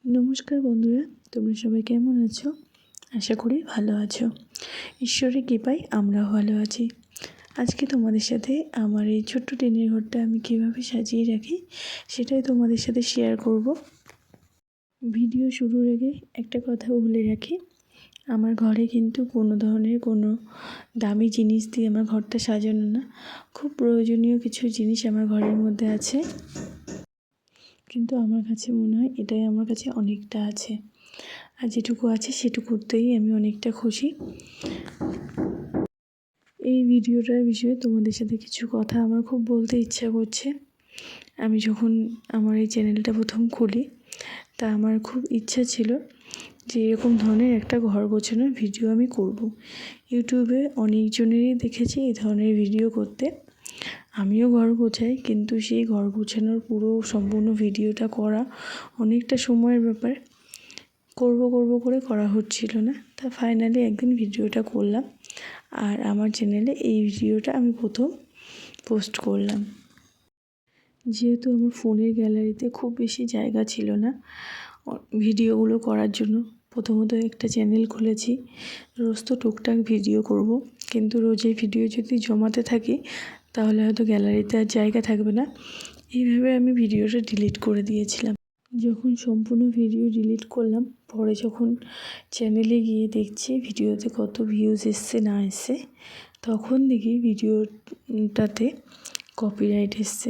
নমস্কার বন্ধুরা, তোমরা সবাই কেমন আছো? আশা করি ভালো আছো। ঈশ্বরের কৃপায় আমরাও ভালো আছি। আজকে তোমাদের সাথে আমার এই ছোট্ট টিনের ঘরটা আমি কীভাবে সাজিয়ে রাখি সেটাই তোমাদের সাথে শেয়ার করব। ভিডিও শুরুর আগে একটা কথা বলে রাখি, আমার ঘরে কিন্তু কোনো ধরনের কোনো দামি জিনিস দিয়ে আমার ঘরটা সাজানো না। খুব প্রয়োজনীয় কিছু জিনিস আমার ঘরের মধ্যে আছে, কিন্তু আমার কাছে মনে হয় এটাই আমার কাছে অনেকটা আছে, আর যেটুকু আছে সেটুকুতেই আমি অনেকটা খুশি। এই ভিডিওটার বিষয়ে তোমাদের সাথে কিছু কথা আমার খুব বলতে ইচ্ছা করছে। আমি যখন আমার এই চ্যানেলটা প্রথম খুলি, তা আমার খুব ইচ্ছা ছিল যে এরকম ধরনের একটা ঘর গোছানোর ভিডিও আমি করব। ইউটিউবে অনেকজনেরই দেখেছি এই ধরনের ভিডিও করতে। আমিও ঘর গোছাই, কিন্তু সেই ঘর গোছানোর পুরো সম্পূর্ণ ভিডিওটা করা অনেকটা সময়ের ব্যাপার। করব করে করা হচ্ছিল না। তা ফাইনালি একদিন ভিডিওটা করলাম, আর আমার চ্যানেলে এই ভিডিওটা আমি প্রথম পোস্ট করলাম। যেহেতু আমার ফোনের গ্যালারিতে খুব বেশি জায়গা ছিল না ভিডিওগুলো করার জন্য, প্রথমত একটা চ্যানেল খুলেছি। রোজ তো টুকটাক ভিডিও করব, কিন্তু রোজ এই ভিডিও যদি জমাতে থাকি তাহলে হয়তো গ্যালারিতে আর জায়গা থাকবে না। এইভাবে আমি ভিডিওটা ডিলিট করে দিয়েছিলাম। যখন সম্পূর্ণ ভিডিও ডিলিট করলাম, পরে যখন চ্যানেলে গিয়ে দেখছি ভিডিওতে কত ভিউজ এসছে না এসছে, তখন দেখি ভিডিওটাতে কপিরাইট এসছে।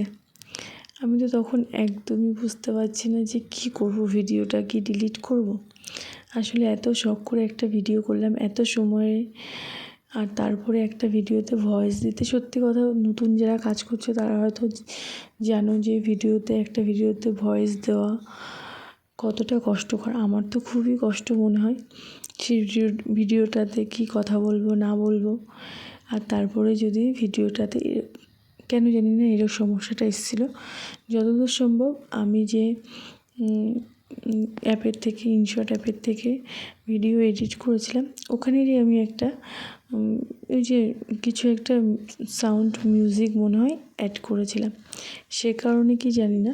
আমি তো তখন একদমই বুঝতে পারছি না যে কী করব, ভিডিওটা কি ডিলিট করব। আসলে এত শখ করে একটা ভিডিও করলাম এত সময়ে, আর তারপরে একটা ভিডিওতে ভয়েস দিতে, সত্যি কথা নতুন যারা কাজ করছে তারা হয়তো জানো যে একটা ভিডিওতে ভয়েস দেওয়া কতটা কষ্টকর। আমার তো খুবই কষ্ট মনে হয় সেই ভিডিওটাতে কী কথা বলবো না বলবো। আর তারপরে যদি ভিডিওটাতে কেন জানি না এরকম সমস্যাটা এসেছিলো। যতদূর সম্ভব আমি যে অ্যাপের থেকে, ইনশট অ্যাপের থেকে ভিডিও এডিট করেছিলাম, ওখানেরই আমি একটা ওই যে কিছু একটা সাউন্ড মিউজিক মনে হয় অ্যাড করেছিলাম। সে কারণে কি জানি না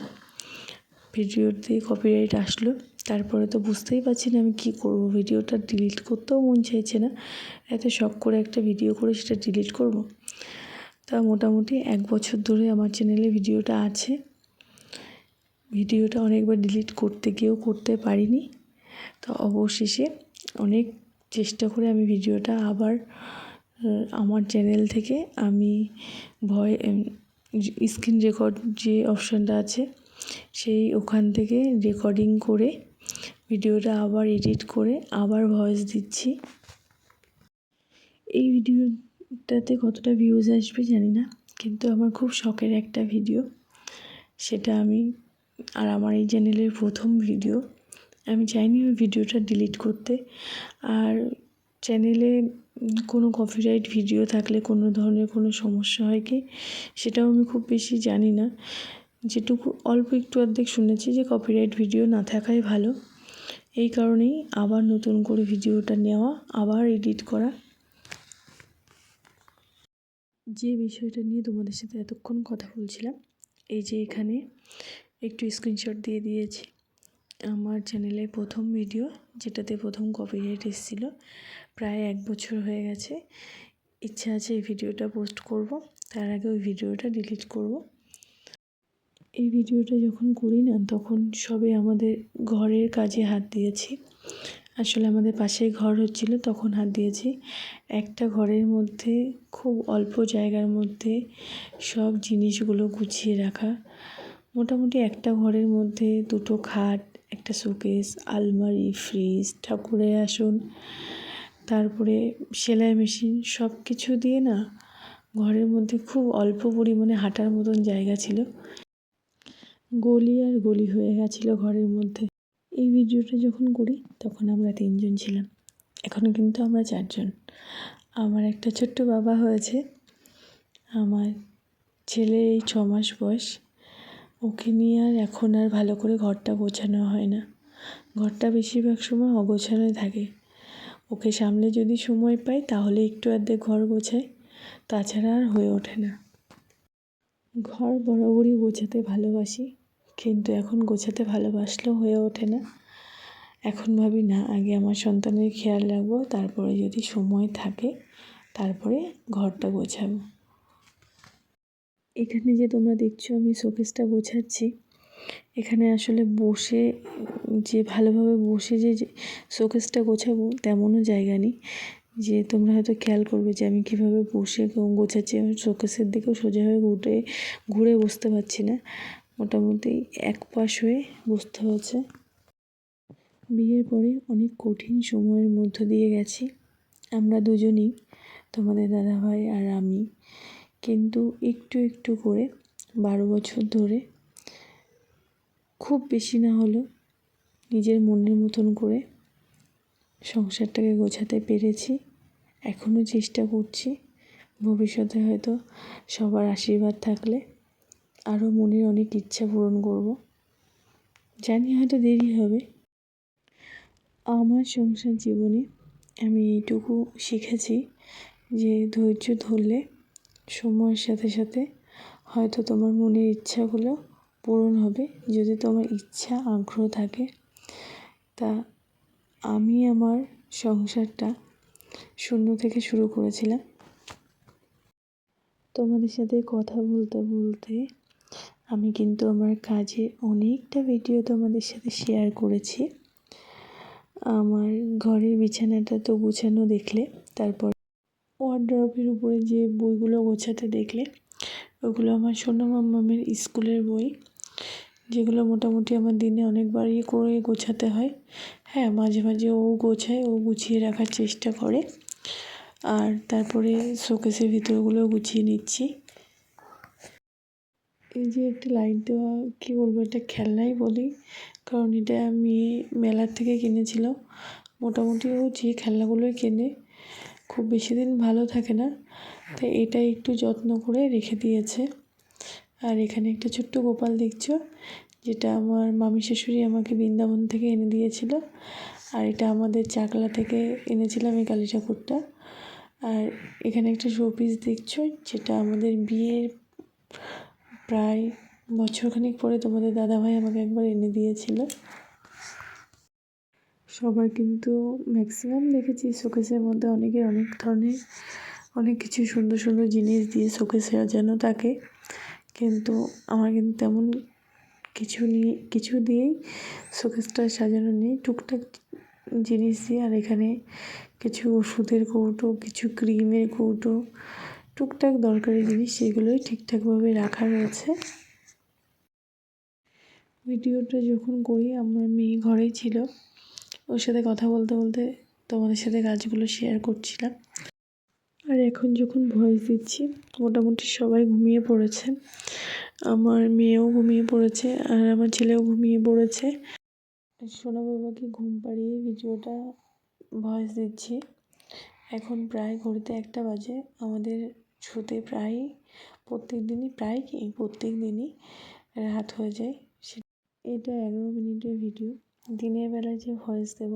ভিডিওতে কপিরাইট আসলো। তারপরে তো বুঝতেই পারছি না আমি কী করব, ভিডিওটা ডিলিট করতেও মন চাইছে না। এত শখ করে একটা ভিডিও করে সেটা ডিলিট করব। তা মোটামুটি 1 বছর ধরে আমার চ্যানেলে ভিডিওটা আছে। ভিডিওটা অনেকবার ডিলিট করতে গিয়েও করতে পারিনি। তো অবশেষে অনেক চেষ্টা করে আমি ভিডিওটা আবার আমার চ্যানেল থেকে আমি স্ক্রিন রেকর্ড যে অপশানটা আছে সেই ওখান থেকে রেকর্ডিং করে ভিডিওটা আবার এডিট করে আবার ভয়েস দিচ্ছি। এই ভিডিওটাতে কতটা ভিউজ আসবে জানি না, কিন্তু আমার খুব শখের একটা ভিডিও সেটা আর আমার এই চ্যানেলের প্রথম ভিডিও। আমি চাইনি ওই ভিডিওটা ডিলিট করতে। আর চ্যানেলে কোনো কপিরাইট ভিডিও থাকলে কোনো ধরনের কোনো সমস্যা হয় কি সেটাও আমি খুব বেশি জানি না। যেটুকু অল্প একটু অর্ধেক শুনেছি যে কপিরাইট ভিডিও না থাকাই ভালো। এই কারণেই আবার নতুন করে ভিডিওটা নেওয়া, আবার এডিট করা। যে বিষয়টা নিয়ে তোমাদের সাথে এতক্ষণ কথা বলছিলাম, এই যে এখানে একটু স্ক্রিনশট দিয়ে দিয়েছি। আমার চ্যানেলে প্রথম ভিডিও, যেটাতে প্রথম কপিরাইট এসেছিল, প্রায় 1 বছর হয়ে গেছে। ইচ্ছা আছে এই ভিডিওটা পোস্ট করব, তার আগে ওই ভিডিওটা ডিলিট করব। এই ভিডিওটা যখন করি না, তখন সবে আমাদের ঘরের কাজে হাত দিয়েছি। আসলে আমাদের পাশেই ঘর হচ্ছিল, তখন হাত দিয়েছি। একটা ঘরের মধ্যে খুব অল্প জায়গার মধ্যে সব জিনিসগুলো গুছিয়ে রাখা। মোটামুটি একটা ঘরের মধ্যে 2টো খাট, একটা শোকেস, আলমারি, ফ্রিজ, ঠাকুরের আসন, তারপরে সেলাই মেশিন, সব কিছু দিয়ে না ঘরের মধ্যে খুব অল্প পরিমাণে হাঁটার মতন জায়গা ছিল। গলি আর গলি হয়ে গেছিলো ঘরের মধ্যে। এই ভিডিওটা যখন করি তখন আমরা 3 জন ছিলাম, এখনও কিন্তু আমরা 4 জন। আমার একটা ছোট্ট বাবা হয়েছে, আমার ছেলের এই 6 মাস বয়স। ওকে নিয়ে এখন আর ভালো করে ঘরটা গোছানো হয় না। ঘরটা বেশিরভাগ সময় অগোছানোই থাকে। ওকে সামলে যদি সময় পাই তাহলে একটু অর্ধেক ঘর গোছাই, তাছাড়া আর হয়ে ওঠে না। ঘর বরাবরই গোছাতে ভালোবাসি, কিন্তু এখন গোছাতে ভালোবাসলেও হয়ে ওঠে না। এখন ভাবি না, আগে আমার সন্তানের খেয়াল রাখবো, তারপরে যদি সময় থাকে তারপরে ঘরটা গোছাবো। এখানে যে তোমরা দেখছো আমি শোকেসটা গোছাচ্ছি, এখানে আসলে বসে যে ভালোভাবে বসে যে শোকেসটা গোছাবো তেমনও জায়গা নেই। যে তোমরা হয়তো খেয়াল করবে যে আমি কীভাবে বসে গোছাচ্ছি, আমি শোকেসের দিকেও সোজা হয়ে ঘুরে বসতে পারছি না, মোটামুটি এক পাশ হয়ে বসতে হয়েছে। বিয়ের পরে অনেক কঠিন সময়ের মধ্য দিয়ে গেছি আমরা দুজনেই, তোমাদের দাদাভাই আর আমি, কিন্তু একটু একটু করে 12 বছর ধরে খুব বেশি না হলেও নিজের মনের মতন করে সংসারটাকে গোছাতে পেরেছি। এখনও চেষ্টা করছি, ভবিষ্যতে হয়তো সবার আশীর্বাদ থাকলে আরও মনের অনেক ইচ্ছা পূরণ করব। জানি হয়তো দেরি হবে। আমার সংসার জীবনে আমি এইটুকু শিখেছি যে ধৈর্য ধরলে সময়ের সাথে সাথে হয়তো তোমার মনের ইচ্ছাগুলো পূরণ হবে, যদি তোমার ইচ্ছা আগ্রহ থাকে। তা আমি আমার সংসারটা শূন্য থেকে শুরু করেছিলাম। তোমাদের সাথে কথা বলতে বলতে আমি কিন্তু আমার কাজে অনেকটা ভিডিও তোমাদের সাথে শেয়ার করেছি। আমার ঘরের বিছানাটা তো গুছানো দেখলে, তারপর ওয়ারড্রপের উপরে যে বইগুলো গোছাতে দেখলে, ওগুলো আমার সোনা মাম্মামের স্কুলের বই, যেগুলো মোটামুটি আমার দিনে অনেকবারই করে গোছাতে হয়। হ্যাঁ, মাঝে মাঝে ও গোছায়, ও গুছিয়ে রাখার চেষ্টা করে। আর তারপরে শোকেসের ভিতরগুলো গুছিয়ে নিচ্ছি। এই যে একটা লাইট দেওয়া, কী বলবো, এটা খেলনাই বলি, কারণ এটা আমি মেলার থেকে কিনেছিলাম। মোটামুটি ও যে খেলনাগুলোই কেনে খুব বেশি দিন ভালো থাকে না, তাই এটা একটু যত্ন করে রেখে দিয়েছে। আর এখানে একটা ছোট্ট গোপাল দেখছো, যেটা আমার মামি শাশুড়ি আমাকে বৃন্দাবন থেকে এনে দিয়েছিল। আর এটা আমাদের চাকলা থেকে এনেছিলাম এই কালী ঠাকুরটা। আর এখানে একটা শোপিস দেখছো, যেটা আমাদের বিয়ের প্রায় বছরখানেক পরে তোমাদের দাদাভাই আমাকে একবার এনে দিয়েছিল। সবার কিন্তু ম্যাক্সিমাম দেখেছি শোকেসের মধ্যে অনেকের অনেক ধরনের অনেক কিছু সুন্দর সুন্দর জিনিস দিয়ে শোকেস সাজানো থাকে, কিন্তু আমার কিন্তু তেমন কিছু দিয়েই শোকেসটা সাজানো নেই, টুকটাক জিনিস দিয়ে। আর এখানে কিছু ওষুধের কৌটো, কিছু ক্রিমের কৌটো, টুকটাক দরকারি জিনিস, সেগুলোই ঠিকঠাকভাবে রাখা রয়েছে। ভিডিওটা যখন করি আমার মেয়ে ঘরেই ছিল, ওর সাথে কথা বলতে বলতে তোমাদের সাথে কাজগুলো শেয়ার করছিলাম। আর এখন যখন ভয়েস দিচ্ছি মোটামুটি সবাই ঘুমিয়ে পড়েছে, আমার মেয়েও ঘুমিয়ে পড়েছে আর আমার ছেলেও ঘুমিয়ে পড়েছে। সোনা বাবাকে ঘুম পাড়িয়ে ভিডিওটা ভয়েস দিচ্ছি। এখন প্রায় ঘড়িতে 1টা বাজে। আমাদের শুতে প্রত্যেক দিনই রাত হয়ে যায়। এটা 11 মিনিটের ভিডিও। দিনের বেলায় যে ভয়েস দেব,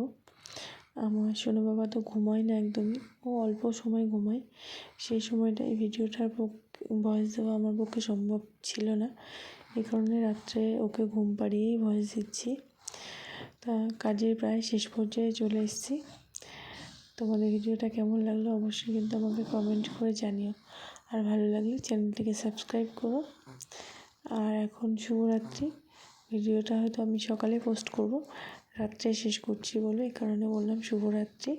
আমার সোনা বাবা তো ঘুমায় না একদমই, ও অল্প সময় ঘুমায়। সেই সময়টা এই ভিডিওটার ভয়েস দেওয়া আমার পক্ষে সম্ভব ছিল না, এই কারণে রাত্রে ওকে ঘুম পাড়িয়েই ভয়েস দিচ্ছি। তা কাজের প্রায় শেষ পর্যায়ে চলে এসেছি। তোমাদের ভিডিওটা কেমন লাগলো অবশ্যই কিন্তু আমাকে কমেন্ট করে জানিও, আর ভালো লাগলে চ্যানেলটিকে সাবস্ক্রাইব করো। আর এখন শুভরাত্রি। ভিডিওটা হয়তো আমি সকালে পোস্ট করব, রাত্রে শেষ করছি বলে এই কারণে বললাম শুভরাত্রি।